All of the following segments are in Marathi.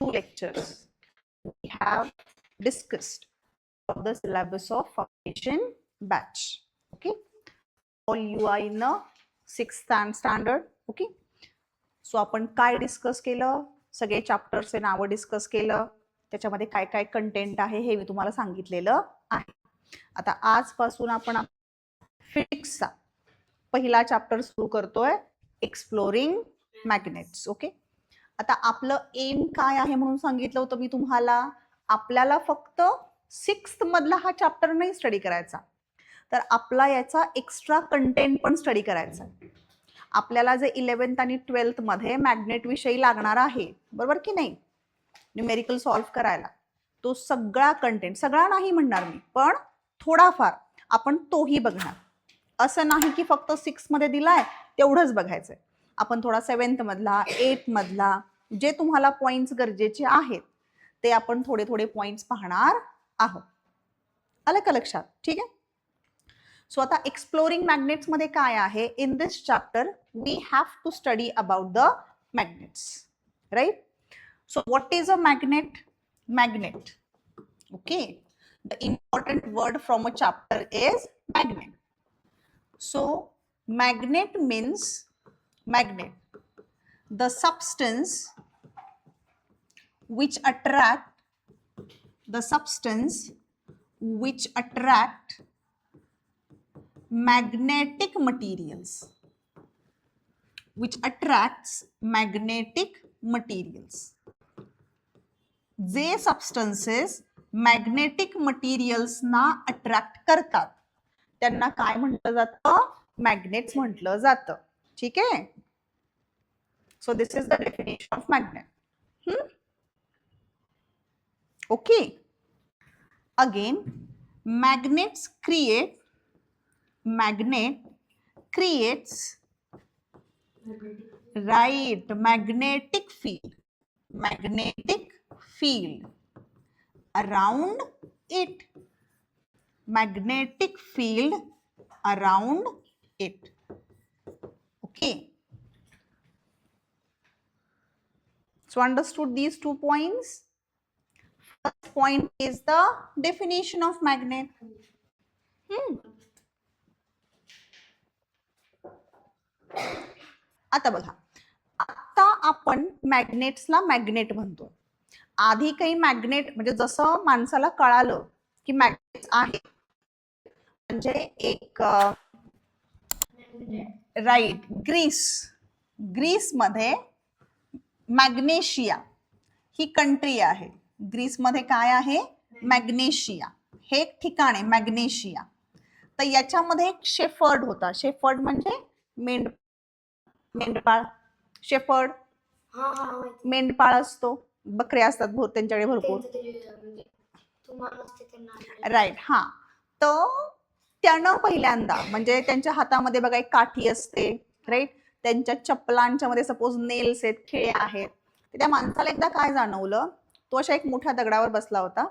2 lectures we have discussed of the syllabus of foundation batch. Okay, all you are in the 6th standard. Okay, so आपण काय डिस्कस केलं, सगळे चॅप्टरचे नावं डिस्कस केलं, त्याच्यामध्ये काय काय कंटेंट आहे हे मी तुम्हाला सांगितलेलं आहे. आता आजपासून आपण फिजिक्सचा पहिला चॅप्टर सुरू करतोय, एक्सप्लोरिंग मॅग्नेट्स. ओके, आता आपलं एम काय आहे म्हणून सांगितलं होतं मी तुम्हाला. आपल्याला फक्त 6th मधला हा चॅप्टर नाही स्टडी करायचा, तर आपला याचा एक्स्ट्रा कंटेंट पण स्टडी करायचा. आपल्याला जे 11th आणि 12th मध्ये मॅग्नेट विषयी लागणार आहे, बरोबर की नाही, न्यूमेरिकल सॉल्व्ह करायला, तो सगळा कंटेंट, सगळा नाही म्हणणार मी, पण थोडाफार आपण तोही बघणार. असं नाही की फक्त 6 मध्ये दिलाय तेवढंच बघायचंय. आपण थोडा 7th मधला, 8th मधला, जे तुम्हाला पॉइंट्स गरजेचे आहेत ते आपण थोडे थोडे पॉइंट्स पाहणार आहोत. आलं का लक्षात? ठीक आहे. सो आता एक्सप्लोरिंग मॅग्नेट्स मध्ये काय आहे, in this chapter we have to study about the magnets, right. So what is a magnet? Magnet, okay, the important word from a chapter is magnet. So magnet means magnet, the substance which attract magnetic materials, which attracts magnetic materials. जे substances magnetic materials ना attract करतात त्यांना काय म्हटलं जातं? मॅग्नेट्स म्हटलं जातं. ठीक आहे. So this is the definition of magnet. Okay, again magnets creates right magnetic field around it. Magnetic field around it. Okay, so understood these 2 points. First point is the definition of magnet. आता बघा, आता आपण मॅग्नेट्सला मॅग्नेट म्हणतो. आधी काही मॅग्नेट म्हणजे जसं माणसाला कळालं की मॅग्नेट्स आहे म्हणजे एक राईट, ग्रीस मध्ये मॅग्नेशिया ही कंट्री आहे. ग्रीस मध्ये काय आहे? मॅग्नेशिया हे एक ठिकाण आहे, मॅग्नेशिया. तर याच्यामध्ये एक शेफर्ड होता. शेफर्ड म्हणजे मेंढपाळ. शेफर्ड मेंढपाळ असतो, बकरे असतात त्यांच्याकडे भरपूर, राईट. हा, तर त्यानं पहिल्यांदा म्हणजे त्यांच्या हातामध्ये बघा एक काठी असते, राईट. त्यांच्या चप्पलांच्या मध्ये सपोज नेल्स आहेत, खिळे आहेत. त्या माणसाला एकदा काय जाणवलं, तो अशा एक मोठ्या दगडावर बसला होता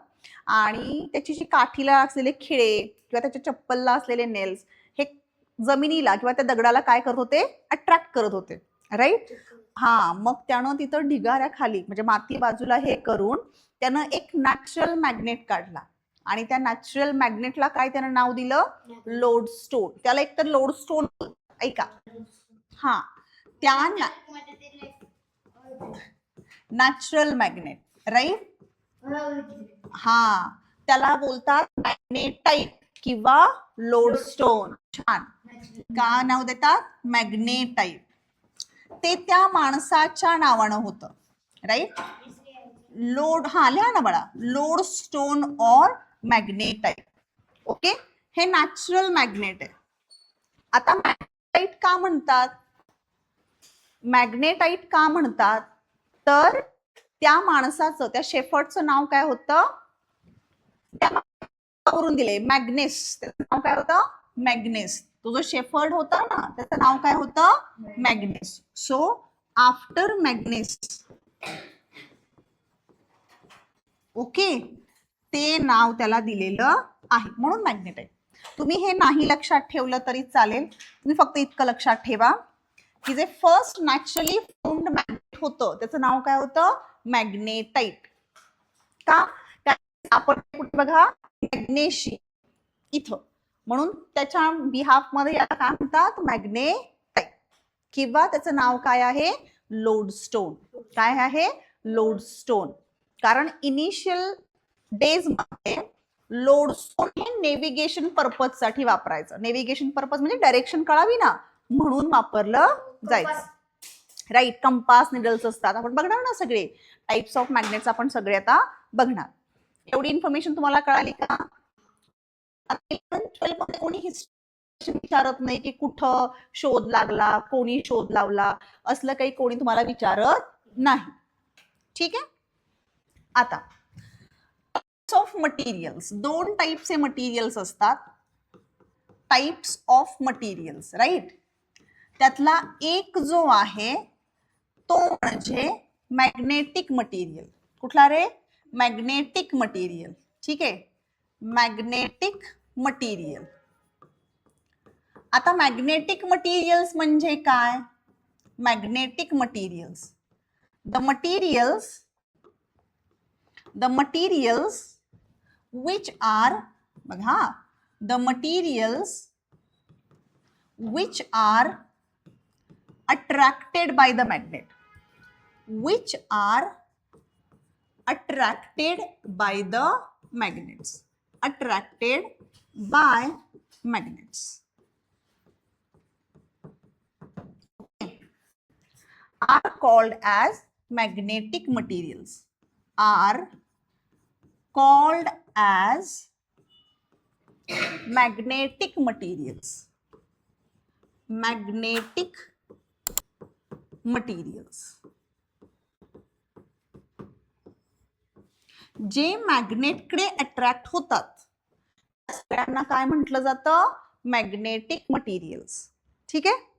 आणि त्याची जी काठीला असलेले खिळे किंवा त्याच्या चप्पलला असलेले नेल्स हे जमिनीला किंवा त्या दगडाला काय करत होते? अट्रॅक्ट करत होते, राईट. हा, मग त्यानं तिथं ढिगाऱ्याखाली म्हणजे माती बाजूला हे करून त्यानं एक नॅचरल मॅग्नेट काढला आणि त्या नॅचरल मॅग्नेटला काय त्यानं नाव दिलं? लोडस्टोन. त्याला एकतर लोडस्टोन ऐका, हा, त्या नॅचरल मॅग्नेट, राईट. हा, त्याला बोलतात मॅग्नेटाइट किंवा लोडस्टोन. छान, का नाव देतात? मॅग्नेटाइट. ते त्या माणसाच्या नावानं होतं, राईट. लोड, हा लिहा ना बाळा, लोडस्टोन और मॅग्नेटाइट. ओके, हे नॅचरल मॅग्नेट आहे. आता मॅग्नेटाइट का म्हणतात? मॅग्नेटाइट का म्हणतात तर त्या माणसाचं, त्या शेफर्डचं नाव काय होतं? करून दिले मॅग्नेस. त्याचं नाव काय होतं? मॅग्नेस. तो जो शेफर्ड होता ना त्याचं नाव काय होतं? मॅग्नेस. सो आफ्टर मॅग्नेस, ओके, ते नाव त्याला दिलेलं आहे म्हणून मॅग्नेट आहे. तुम्ही हे नाही लक्षात ठेवलं तरी चालेल, तुम्ही फक्त इतकं लक्षात ठेवा की जे फर्स्ट नॅचरली फाउंड मॅग्नेट होतं त्याचं नाव काय होतं? मॅग्नेटाइट. का? आपण कुठे बघा मॅग्नेशियम इथं, म्हणून त्याच्या बिहाफ मध्ये याला काय म्हणतात मॅग्नेटाइट, किंवा त्याचं नाव काय आहे लोडस्टोन. काय आहे लोडस्टोन. कारण इनिशियल डेज मध्ये लोडस्टोन हे नेव्हिगेशन पर्पज साठी वापरायचं. नेव्हिगेशन पर्पज म्हणजे डायरेक्शन कळावी ना म्हणून वापरलं जायचं. राईट. कंपास निडल्स असतात. आपण बघणार ना सगळे टाइप्स ऑफ मॅग्नेट्स आपण सगळे आता बघणार. एवढी इन्फॉर्मेशन तुम्हाला कळाली का? 12 मध्ये कोणी हिस्ट्री विचारत नाही की कुठं शोध लागला, कोणी शोध लावला, असलं काही कोणी तुम्हाला विचारत नाही. ठीक आहे. आता टाइप्स ऑफ मटेरियल्स, दोन टाइपचे मटेरियल्स असतात. Types of materials, right. त्यातला एक जो आहे तो म्हणजे मॅग्नेटिक मटेरियल. कुठला रे? Magnetic material. ठीक आहे. Magnetic material. आता मॅग्नेटिक मटेरियल्स म्हणजे काय? Magnetic materials, the materials which are, बघा, the materials which are attracted by the magnet, which are attracted by the magnets, attracted by magnets, are called as magnetic materials, are called as magnetic materials, magnetic materials. जे मॅग्नेटकडे अट्रॅक्ट होतात त्यांना काय म्हटलं जातं? Magnetic materials. ठीक आहे.